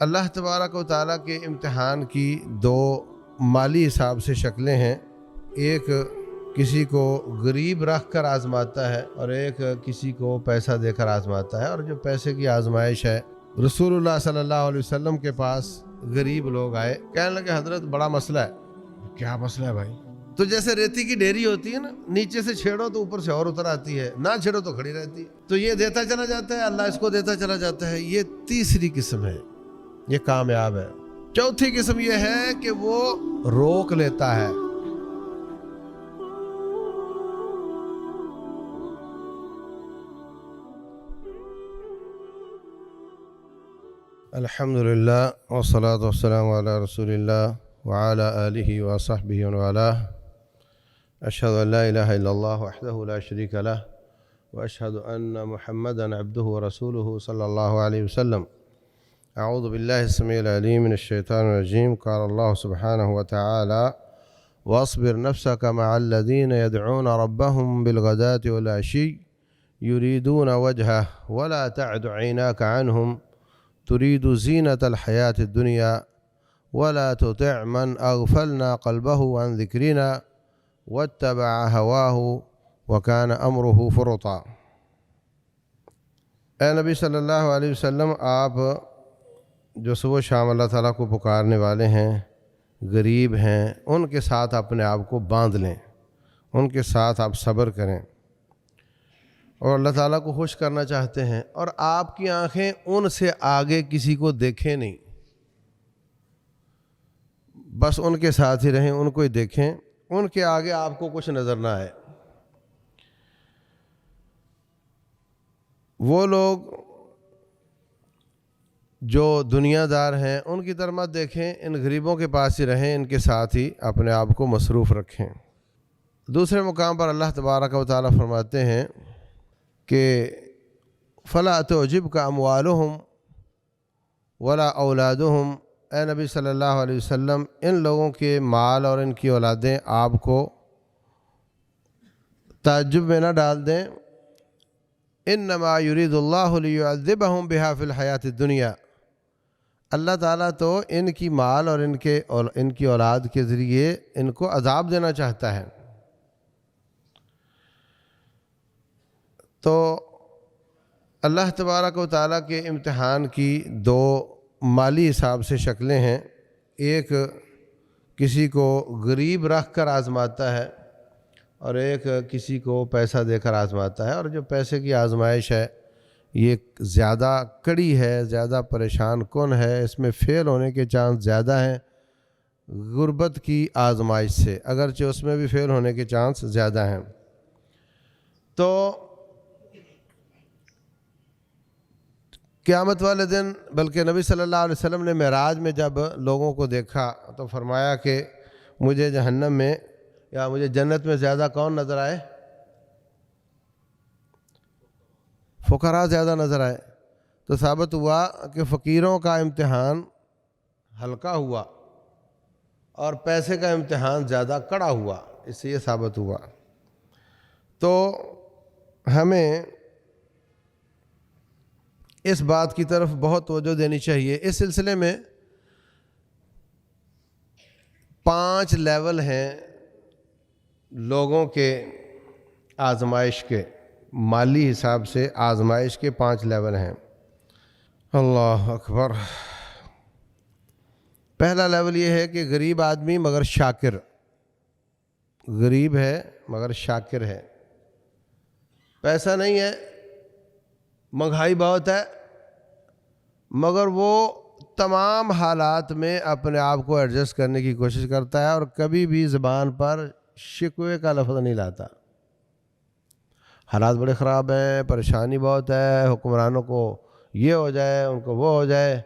اللہ تبارک و تعالیٰ کے امتحان کی دو مالی حساب سے شکلیں ہیں. ایک کسی کو غریب رکھ کر آزماتا ہے اور ایک کسی کو پیسہ دے کر آزماتا ہے. اور جو پیسے کی آزمائش ہے، رسول اللہ صلی اللہ علیہ وسلم کے پاس غریب لوگ آئے، کہنے لگے حضرت بڑا مسئلہ ہے. کیا مسئلہ ہے بھائی؟ تو جیسے ریتی کی ڈھیری ہوتی ہے نا، نیچے سے چھیڑو تو اوپر سے اور اتر آتی ہے، نہ چھیڑو تو کھڑی رہتی ہے. تو یہ دیتا چلا جاتا ہے، اللہ اس کو دیتا چلا جاتا ہے. یہ تیسری قسم ہے، یہ کامیاب ہے. چوتھی قسم یہ ہے کہ وہ روک لیتا ہے. الحمدللہ والصلاة والسلام علی رسول اللہ وعلی آلہ وصحبہ وعلہ. اشہد ان لا الہ الا اللہ وحدہ لا شریک لہ واشہد ان محمدا عبدہ ورسولہ صلی اللہ علیہ وسلم. اعوذ باللہ السمیع العلیم من الشیطان الرجیم. قال اللہ سبحانہ وتعالی واصبر نفسک مع الذین يدعون ربهم بالغداة والعشی یریدون وجہہ ولا تعد عیناک عنہم تريد زینة الحیاة الدنیا ولا تطع من اغفلنا قلبه عن ذکرنا واتبع هواه وكان امره فرطا. اے نبی صلی اللہ علیہ وسلم، آپ جو صبح شام اللہ تعالیٰ کو پکارنے والے ہیں، غریب ہیں، ان کے ساتھ اپنے آپ کو باندھ لیں، ان کے ساتھ آپ صبر کریں، اور اللہ تعالیٰ کو خوش کرنا چاہتے ہیں. اور آپ کی آنکھیں ان سے آگے کسی کو دیکھیں نہیں، بس ان کے ساتھ ہی رہیں، ان کو ہی دیکھیں، ان کے آگے آپ کو کچھ نظر نہ آئے. وہ لوگ جو دنیا دار ہیں ان کی طرف مت دیکھیں، ان غریبوں کے پاس ہی رہیں، ان کے ساتھ ہی اپنے آپ کو مصروف رکھیں. دوسرے مقام پر اللہ تبارک و تعالیٰ فرماتے ہیں کہ فلا تعجبک اموالہم ولا اولادہم. اے نبی صلی اللہ علیہ وسلم، ان لوگوں کے مال اور ان کی اولادیں آپ کو تعجب میں نہ ڈال دیں. انما یرید اللہ لیعذبہم بہا فی الحیاۃ الدنیا. اللہ تعالیٰ تو ان کی مال اور ان کی اولاد کے ذریعے ان کو عذاب دینا چاہتا ہے. تو اللہ تبارک و تعالیٰ کے امتحان کی دو مالی حساب سے شکلیں ہیں. ایک کسی کو غریب رکھ کر آزماتا ہے اور ایک کسی کو پیسہ دے کر آزماتا ہے. اور جو پیسے کی آزمائش ہے یہ زیادہ کڑی ہے، زیادہ پریشان کن ہے، اس میں فیل ہونے کے چانس زیادہ ہیں غربت کی آزمائش سے، اگرچہ اس میں بھی فیل ہونے کے چانس زیادہ ہیں. تو قیامت والے دن، بلکہ نبی صلی اللہ علیہ وسلم نے معراج میں جب لوگوں کو دیکھا تو فرمایا کہ مجھے جہنم میں یا مجھے جنت میں زیادہ کون نظر آئے؟ فقراء زیادہ نظر آئے. تو ثابت ہوا کہ فقیروں کا امتحان ہلکا ہوا اور پیسے کا امتحان زیادہ کڑا ہوا. اس سے یہ ثابت ہوا. تو ہمیں اس بات کی طرف بہت توجہ دینی چاہیے. اس سلسلے میں 5 لیول ہیں لوگوں کے آزمائش کے، مالی حساب سے آزمائش کے 5 لیول ہیں. اللہ اکبر. پہلا لیول یہ ہے کہ غریب آدمی مگر شاکر، غریب ہے مگر شاکر ہے. پیسہ نہیں ہے، مہنگائی بہت ہے، مگر وہ تمام حالات میں اپنے آپ کو ایڈجسٹ کرنے کی کوشش کرتا ہے اور کبھی بھی زبان پر شکوے کا لفظ نہیں لاتا. حالات بڑے خراب ہیں، پریشانی بہت ہے، حکمرانوں کو یہ ہو جائے، ان کو وہ ہو جائے،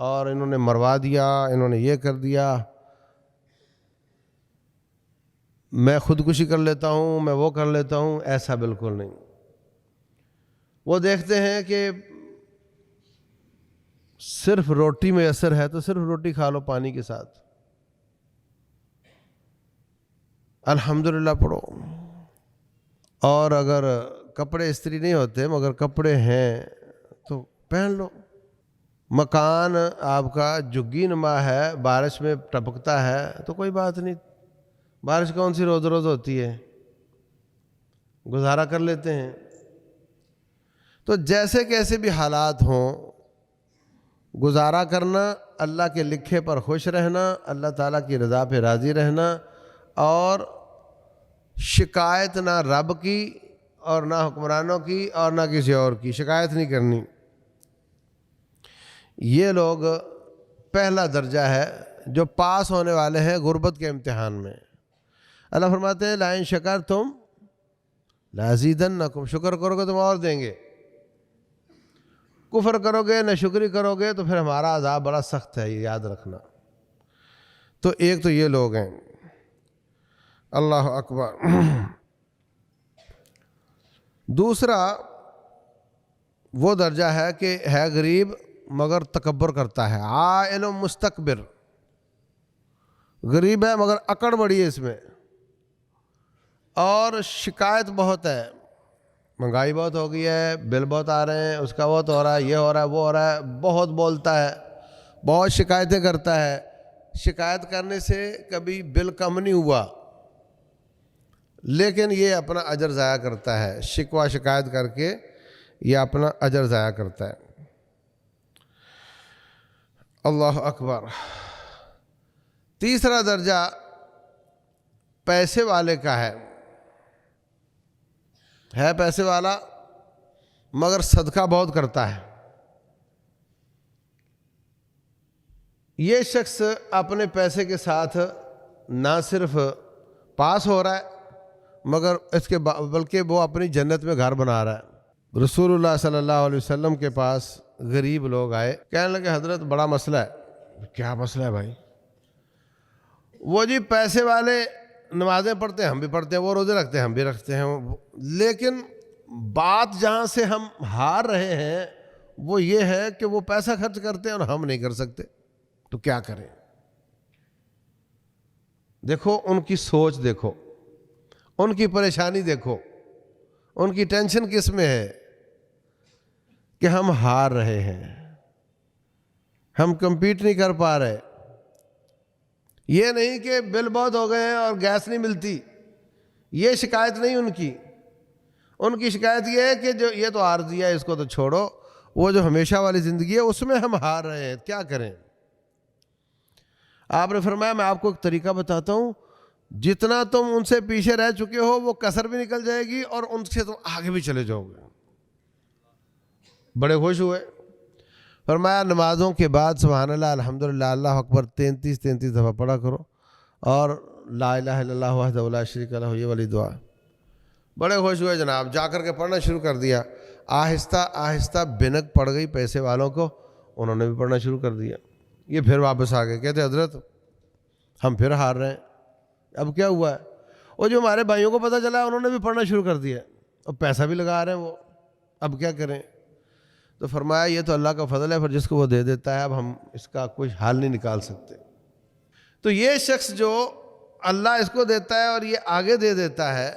اور انہوں نے مروا دیا، انہوں نے یہ کر دیا، میں خودکشی کر لیتا ہوں، میں وہ کر لیتا ہوں. ایسا بالکل نہیں. وہ دیکھتے ہیں کہ صرف روٹی میسر ہے تو صرف روٹی کھا لو پانی کے ساتھ، الحمدللہ پڑھو. اور اگر کپڑے استری نہیں ہوتے مگر کپڑے ہیں تو پہن لو. مکان آپ کا جھگی نما ہے، بارش میں ٹپکتا ہے تو کوئی بات نہیں، بارش کون سی روز روز ہوتی ہے، گزارا کر لیتے ہیں۔ تو جیسے کیسے بھی حالات ہوں، گزارا کرنا، اللہ کے لکھے پر خوش رہنا، اللہ تعالیٰ کی رضا پہ راضی رہنا، اور شکایت نہ رب کی اور نہ حکمرانوں کی اور نہ کسی اور کی، شکایت نہیں کرنی۔ یہ لوگ پہلا درجہ ہے جو پاس ہونے والے ہیں غربت کے امتحان میں۔ اللہ فرماتے ہیں لَإِن شَكَرْتُمْ لَأَزِيدَنَّكُمْ، شکر کرو گے تو ہم اور دیں گے، کفر کرو گے، ناشکری کرو گے تو پھر ہمارا عذاب بڑا سخت ہے، یہ یاد رکھنا۔ تو ایک تو یہ لوگ ہیں۔ اللہ اکبر۔ دوسرا وہ درجہ ہے کہ ہے غریب مگر تکبر کرتا ہے، عائل مستکبر، غریب ہے مگر اکڑ بڑی ہے اس میں، اور شکایت بہت ہے، مہنگائی بہت ہو گئی ہے، بل بہت آ رہے ہیں، اس کا بہت ہو رہا ہے، یہ ہو رہا ہے، وہ ہو رہا ہے، بہت بولتا ہے، بہت شکایتیں کرتا ہے۔ شکایت کرنے سے کبھی بل کم نہیں ہوا، لیکن یہ اپنا اجر ضائع کرتا ہے، شکوہ شکایت کر کے یہ اپنا اجر ضائع کرتا ہے۔ اللہ اکبر۔ تیسرا درجہ پیسے والے کا ہے پیسے والا مگر صدقہ بہت کرتا ہے۔ یہ شخص اپنے پیسے کے ساتھ نہ صرف پاس ہو رہا ہے مگر اس کے بلکہ وہ اپنی جنت میں گھر بنا رہا ہے۔ رسول اللہ صلی اللہ علیہ وسلم کے پاس غریب لوگ آئے، کہنے لگے حضرت بڑا مسئلہ ہے۔ کیا مسئلہ ہے بھائی؟ وہ جی پیسے والے نمازیں پڑھتے ہیں، ہم بھی پڑھتے ہیں، وہ روزے رکھتے ہیں، ہم بھی رکھتے ہیں، لیکن بات جہاں سے ہم ہار رہے ہیں وہ یہ ہے کہ وہ پیسہ خرچ کرتے ہیں اور ہم نہیں کر سکتے، تو کیا کریں؟ دیکھو ان کی سوچ، دیکھو ان کی پریشانی، دیکھو ان کی ٹینشن کس میں ہے کہ ہم ہار رہے ہیں، ہم کمپیٹ نہیں کر پا رہے۔ یہ نہیں کہ بل بہت ہو گئے ہیں اور گیس نہیں ملتی، یہ شکایت نہیں ان کی شکایت یہ ہے کہ جو یہ تو عارضی ہے، اس کو تو چھوڑو، وہ جو ہمیشہ والی زندگی ہے اس میں ہم ہار رہے ہیں، کیا کریں؟ آپ نے فرمایا میں آپ کو ایک طریقہ بتاتا ہوں، جتنا تم ان سے پیچھے رہ چکے ہو وہ کسر بھی نکل جائے گی اور ان سے تم آگے بھی چلے جاؤ گے۔ بڑے خوش ہوئے۔ فرمایا نمازوں کے بعد سبحان اللہ الحمدللہ اللہ اکبر 33 دفعہ پڑھا کرو، اور لا الہ الا اللہ وحدہ لا شریک لہ، یہ والی دعا۔ بڑے خوش ہوئے جناب، جا کر کے پڑھنا شروع کر دیا۔ آہستہ آہستہ بنک پڑ گئی پیسے والوں کو، انہوں نے بھی پڑھنا شروع کر دیا۔ یہ پھر واپس آ گئے، کہتے حضرت ہم پھر ہار رہے ہیں، اب کیا ہوا ہے؟ اور جو ہمارے بھائیوں کو پتہ چلا انہوں نے بھی پڑھنا شروع کر دیا اور پیسہ بھی لگا رہے ہیں وہ، اب کیا کریں؟ تو فرمایا یہ تو اللہ کا فضل ہے، پھر جس کو وہ دے دیتا ہے، اب ہم اس کا کوئی حل نہیں نکال سکتے۔ تو یہ شخص جو اللہ اس کو دیتا ہے اور یہ آگے دے دیتا ہے،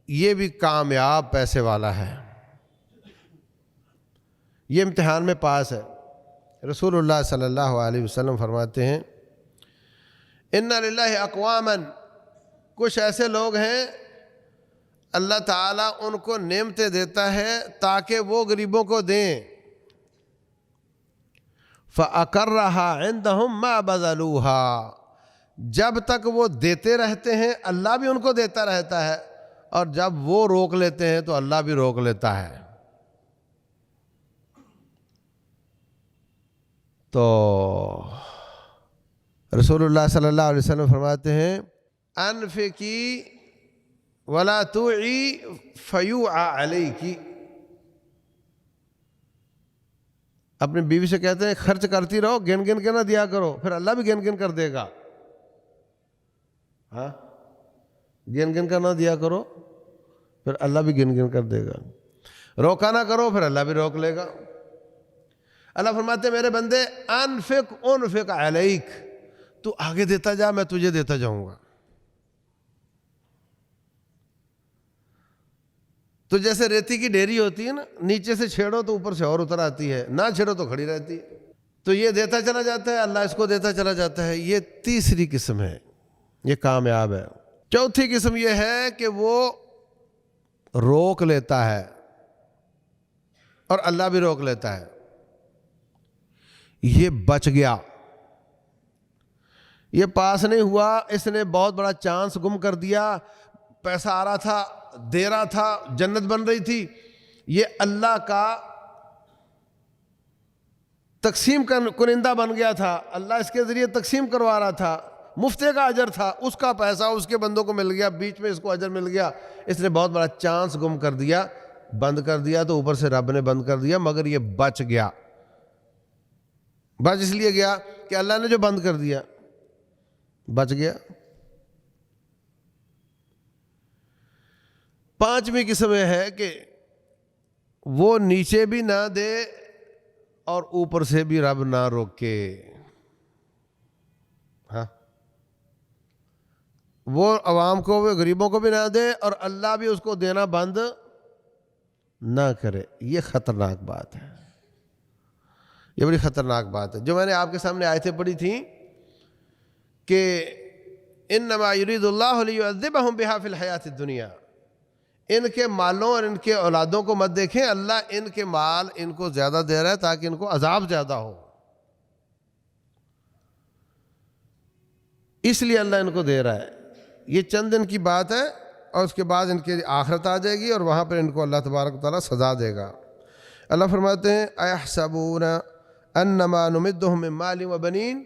یہ بھی کامیاب پیسے والا ہے، یہ امتحان میں پاس ہے۔ رسول اللہ صلی اللہ علیہ وسلم فرماتے ہیں ان للہ اقواما، کچھ ایسے لوگ ہیں اللہ تعالیٰ ان کو نعمتیں دیتا ہے تاکہ وہ غریبوں کو دیں، فَأَقَرَّهَا عِنْدَهُمْ مَا بَذَلُوهَا، جب تک وہ دیتے رہتے ہیں اللہ بھی ان کو دیتا رہتا ہے، اور جب وہ روک لیتے ہیں تو اللہ بھی روک لیتا ہے۔ تو رسول اللہ صلی اللہ علیہ وسلم فرماتے ہیں انفقی ولا توعی فیوعى علیکی، اپنی بیوی سے کہتے ہیں خرچ کرتی رہو، گن گن کے نہ دیا کرو، پھر اللہ بھی گن گن کر دے گا۔ ہاں، گن گن کر نہ دیا کرو پھر اللہ بھی گن گن کر دے گا، روکا نہ کرو پھر اللہ بھی روک لے گا۔ اللہ فرماتے ہیں میرے بندے انفق علیک، تو آگے دیتا جا، میں تجھے دیتا جاؤں گا۔ تو جیسے ریتی کی ڈھیری ہوتی ہے نا، نیچے سے چھیڑو تو اوپر سے اور اتر آتی ہے، نہ چھیڑو تو کھڑی رہتی ہے. تو یہ دیتا چلا جاتا ہے، اللہ اس کو دیتا چلا جاتا ہے. یہ تیسری قسم ہے، یہ کامیاب ہے. چوتھی قسم یہ ہے کہ وہ روک لیتا ہے اور اللہ بھی روک لیتا ہے. یہ بچ گیا، یہ پاس نہیں ہوا، اس نے بہت بڑا چانس گم کر دیا. پیسہ آ رہا تھا، دے رہا تھا، جنت بن رہی تھی، یہ اللہ کا تقسیم کنندہ بن گیا تھا، اللہ اس کے ذریعے تقسیم کروا رہا تھا، مفتے کا اجر تھا، اس کا پیسہ اس کے بندوں کو مل گیا، بیچ میں اس کو اجر مل گیا. اس نے بہت بڑا چانس گم کر دیا، بند کر دیا تو اوپر سے رب نے بند کر دیا، مگر یہ بچ گیا. بچ اس لیے گیا کہ اللہ نے جو بند کر دیا، بچ گیا. پانچویں قسم یہ ہے کہ وہ نیچے بھی نہ دے اور اوپر سے بھی رب نہ روکے. ہاں، وہ عوام کو، وہ غریبوں کو بھی نہ دے اور اللہ بھی اس کو دینا بند نہ کرے. یہ خطرناک بات ہے، یہ بڑی خطرناک بات ہے. جو میں نے آپ کے سامنے آیتیں پڑھی تھیں کہ انما یرید اللہ لیعذبہم بہا فی الحیات الدنیا، ان کے مالوں اور ان کے اولادوں کو مت دیکھیں، اللہ ان کے مال ان کو زیادہ دے رہا ہے تاکہ ان کو عذاب زیادہ ہو، اس لیے اللہ ان کو دے رہا ہے. یہ چند دن کی بات ہے اور اس کے بعد ان کی آخرت آ جائے گی اور وہاں پر ان کو اللہ تبارک و تعالیٰ سزا دے گا. اللہ فرماتے ہیں ایحسبون انما نمدہم من مال و بنین،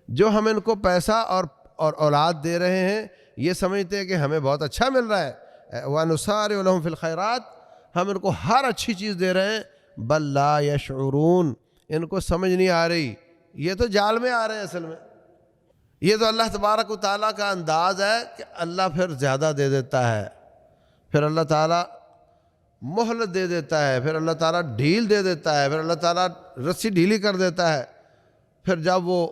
جو ہم ان کو پیسہ اور اولاد دے رہے ہیں یہ سمجھتے ہیں کہ ہمیں بہت اچھا مل رہا ہے. وَنُسَارِعُ لَهُمْ فِي الْخَيْرَاتِ، ہم ان کو ہر اچھی چیز دے رہے ہیں. بل لا یشعرون، ان کو سمجھ نہیں آ رہی، یہ تو جال میں آ رہے ہیں. اصل میں یہ تو اللہ تبارک و تعالیٰ کا انداز ہے کہ اللہ پھر زیادہ دے دیتا ہے، پھر اللہ تعالیٰ مہلت دے دیتا ہے، پھر اللہ تعالیٰ ڈھیل دے دیتا ہے، پھر اللہ تعالیٰ رسی ڈھیلی کر دیتا ہے. پھر جب وہ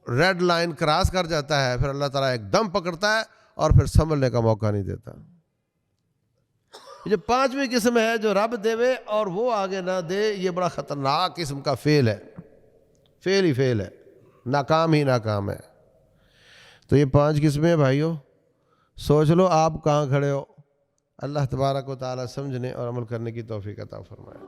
ریڈ لائن کراس کر جاتا ہے پھر اللہ تعالیٰ ایک دم پکڑتا ہے اور پھر سنبھلنے کا موقع نہیں دیتا. جو پانچویں قسم ہے، جو رب دے اور وہ آگے نہ دے، یہ بڑا خطرناک قسم کا فیل ہے، فیل ہی فیل ہے، ناکام ہی ناکام ہے. تو یہ 5 قسمیں بھائیو، سوچ لو آپ کہاں کھڑے ہو. اللہ تبارک و تعالیٰ سمجھنے اور عمل کرنے کی توفیق عطا فرمائے.